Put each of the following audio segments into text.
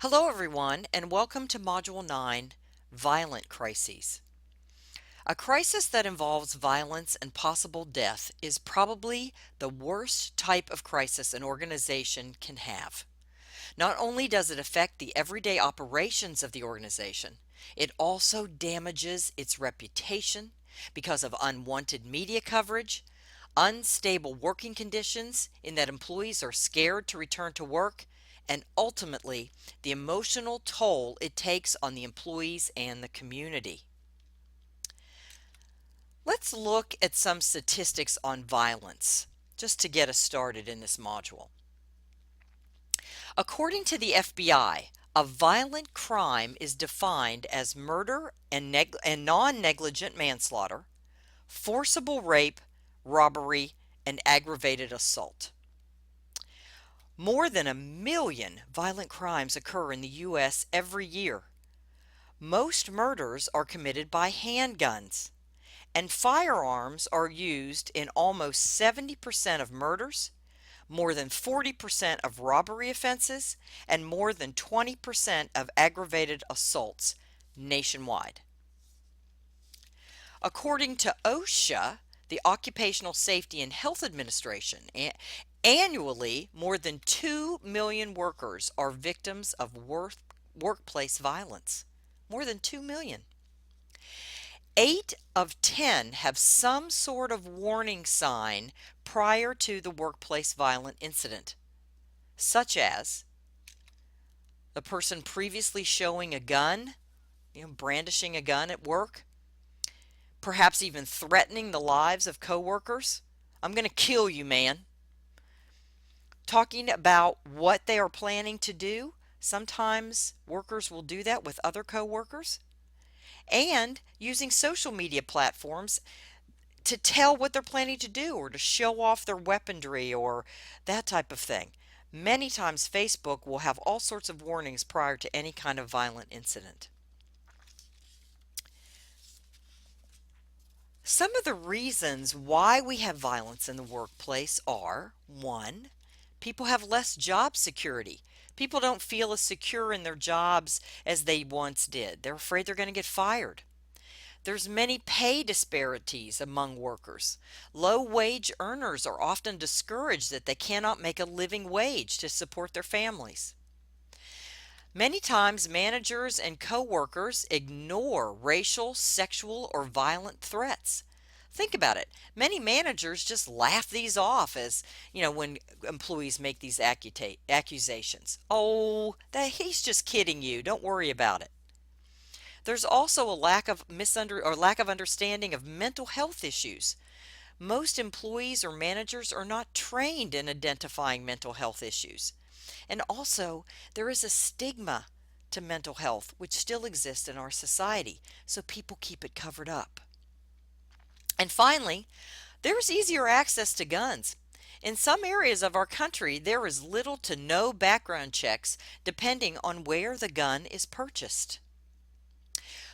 Hello everyone and welcome to Module 9, Violent Crises. A crisis that involves violence and possible death is probably the worst type of crisis an organization can have. Not only does it affect the everyday operations of the organization, it also damages its reputation because of unwanted media coverage, unstable working conditions in that employees are scared to return to work, and ultimately the emotional toll it takes on the employees and the community. Let's look at some statistics on violence just to get us started in this module. According to the FBI, a violent crime is defined as murder and non-negligent manslaughter, forcible rape, robbery, and aggravated assault. More than 1 million violent crimes occur in the U.S. every year. Most murders are committed by handguns, and firearms are used in almost 70% of murders, more than 40% of robbery offenses, and more than 20% of aggravated assaults nationwide. According to OSHA, the Occupational Safety and Health Administration, annually more than 2 million workers are victims of workplace violence. More than 2 million. 8 of 10 have some sort of warning sign prior to the workplace violent incident, such as the person previously showing a gun, brandishing a gun at work, perhaps even threatening the lives of coworkers. I'm going to kill you, man. Talking about what they are planning to do. Sometimes workers will do that with other coworkers. And using social media platforms to tell what they're planning to do or to show off their weaponry or that type of thing. Many times Facebook will have all sorts of warnings prior to any kind of violent incident. Some of the reasons why we have violence in the workplace are: 1, people have less job security. People don't feel as secure in their jobs as they once did. They're afraid they're going to get fired. There's many pay disparities among workers. Low wage earners are often discouraged that they cannot make a living wage to support their families. Many times managers and coworkers ignore racial, sexual, or violent threats. Think about it. Many managers just laugh these off as, when employees make these accusations. Oh, that he's just kidding you. Don't worry about it. There's also a lack of understanding of mental health issues. Most employees or managers are not trained in identifying mental health issues. And also, there is a stigma to mental health which still exists in our society, so people keep it covered up. And finally, there's easier access to guns. In some areas of our country, there is little to no background checks depending on where the gun is purchased.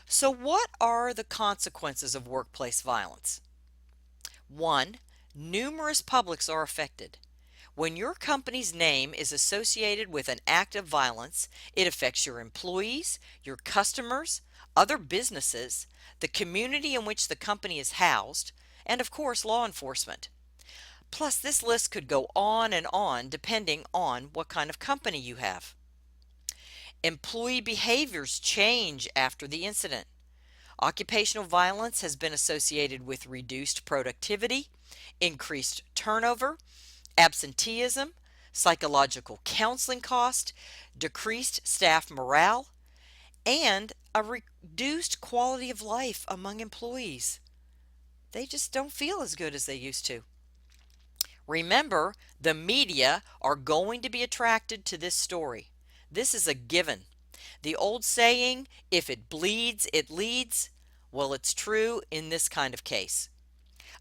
So what are the consequences of workplace violence? 1, numerous publics are affected. When your company's name is associated with an act of violence, it affects your employees, your customers, other businesses, the community in which the company is housed, and of course law enforcement. Plus, this list could go on and on depending on what kind of company you have. Employee behaviors change after the incident. Occupational violence has been associated with reduced productivity, increased turnover, absenteeism, psychological counseling cost, decreased staff morale, and a reduced quality of life among employees. They just don't feel as good as they used to. Remember, the media are going to be attracted to this story. This is a given. The old saying, if it bleeds, it leads, well, it's true in this kind of case.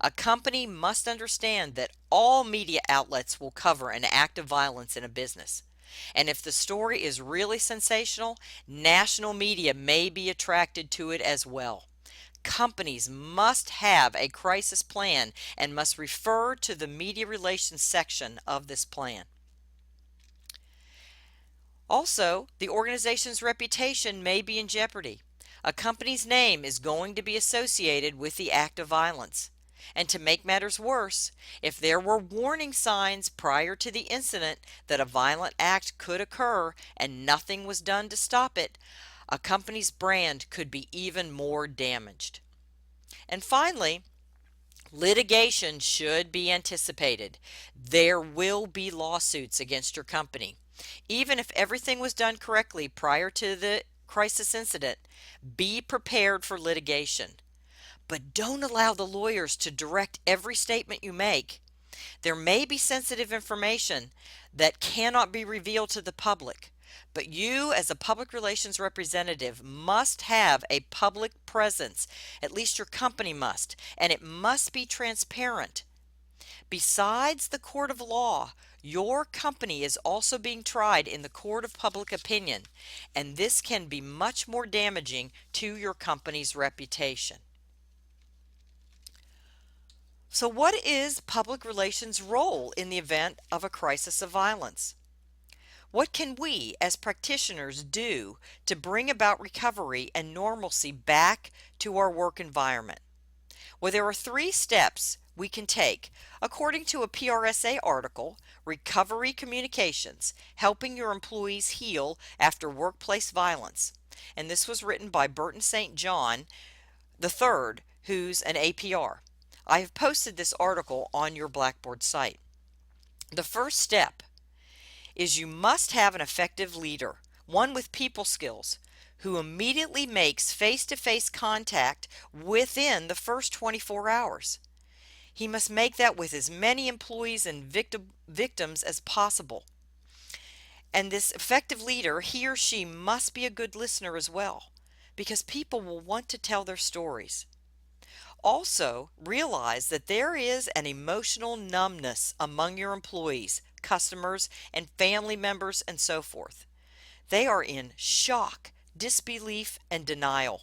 A company must understand that all media outlets will cover an act of violence in a business. And if the story is really sensational, national media may be attracted to it as well. Companies must have a crisis plan and must refer to the media relations section of this plan. Also, the organization's reputation may be in jeopardy. A company's name is going to be associated with the act of violence. And to make matters worse, if there were warning signs prior to the incident that a violent act could occur and nothing was done to stop it, a company's brand could be even more damaged. And finally, litigation should be anticipated. There will be lawsuits against your company. Even if everything was done correctly prior to the crisis incident, be prepared for litigation. But don't allow the lawyers to direct every statement you make. There may be sensitive information that cannot be revealed to the public, but you, as a public relations representative, must have a public presence. At least your company must, and it must be transparent. Besides the court of law, your company is also being tried in the court of public opinion, and this can be much more damaging to your company's reputation. So, what is public relations' role in the event of a crisis of violence? What can we as practitioners do to bring about recovery and normalcy back to our work environment? Well, there are 3 steps we can take according to a PRSA article, Recovery Communications, Helping Your Employees Heal After Workplace Violence. And this was written by Burton St. John III, who's an APR. I have posted this article on your Blackboard site. The first step is you must have an effective leader, one with people skills, who immediately makes face-to-face contact within the first 24 hours. He must make that with as many employees and victims as possible. And this effective leader, he or she must be a good listener as well, because people will want to tell their stories. Also, realize that there is an emotional numbness among your employees, customers, and family members, and so forth. They are in shock, disbelief, and denial.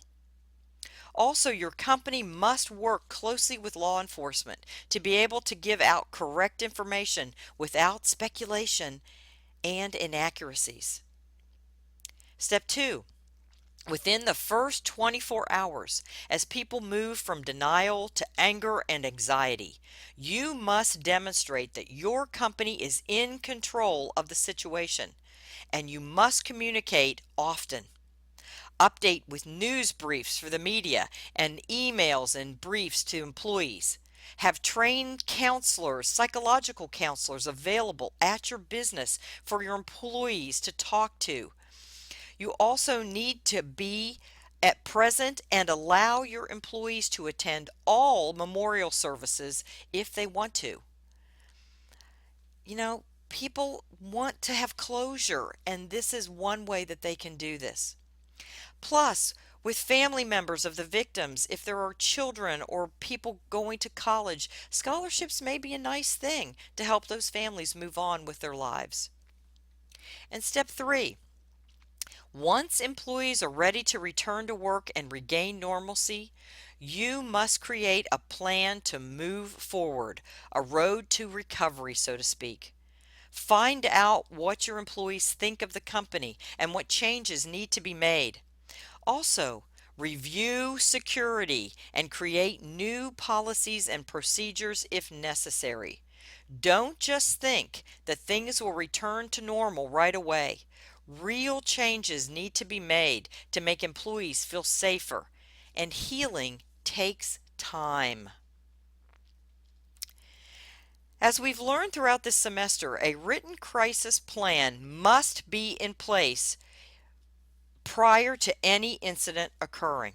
Also, your company must work closely with law enforcement to be able to give out correct information without speculation and inaccuracies. Step 2. Within the first 24 hours, as people move from denial to anger and anxiety, you must demonstrate that your company is in control of the situation, and you must communicate often. Update with news briefs for the media and emails and briefs to employees. Have trained counselors, psychological counselors available at your business for your employees to talk to. You also need to be at present and allow your employees to attend all memorial services if they want to. People want to have closure, and this is one way that they can do this. Plus, with family members of the victims, if there are children or people going to college, scholarships may be a nice thing to help those families move on with their lives. And step 3. Once employees are ready to return to work and regain normalcy, you must create a plan to move forward, a road to recovery, so to speak. Find out what your employees think of the company and what changes need to be made. Also, review security and create new policies and procedures if necessary. Don't just think that things will return to normal right away. Real changes need to be made to make employees feel safer, and healing takes time. As we've learned throughout this semester, a written crisis plan must be in place prior to any incident occurring.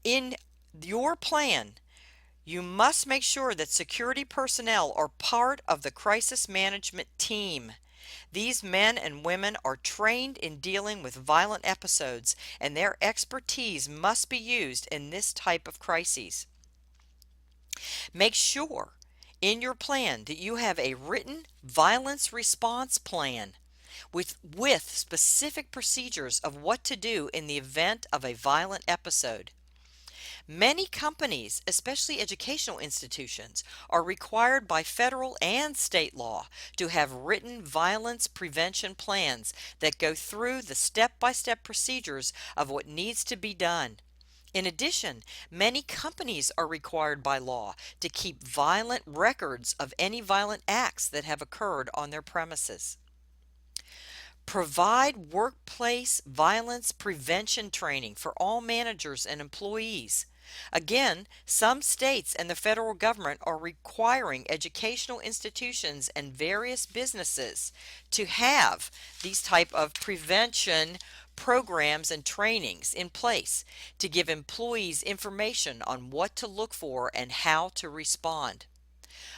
In your plan, you must make sure that security personnel are part of the crisis management team. These men and women are trained in dealing with violent episodes, and their expertise must be used in this type of crises. Make sure in your plan that you have a written violence response plan with specific procedures of what to do in the event of a violent episode. Many companies, especially educational institutions, are required by federal and state law to have written violence prevention plans that go through the step by step procedures of what needs to be done. In addition, many companies are required by law to keep violent records of any violent acts that have occurred on their premises. Provide workplace violence prevention training for all managers and employees. Again, some states and the federal government are requiring educational institutions and various businesses to have these type of prevention programs and trainings in place to give employees information on what to look for and how to respond.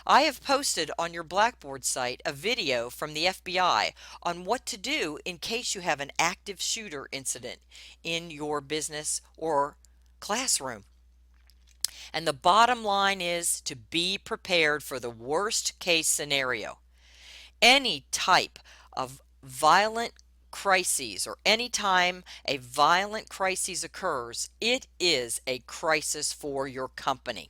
I have posted on your Blackboard site a video from the FBI on what to do in case you have an active shooter incident in your business or classroom. And the bottom line is to be prepared for the worst case scenario. Any type of violent crises, or any time a violent crisis occurs, it is a crisis for your company.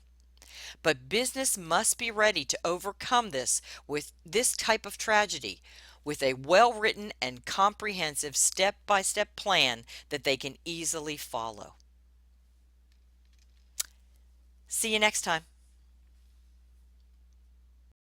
But business must be ready to overcome this with this type of tragedy with a well written and comprehensive step by step plan that they can easily follow. See you next time.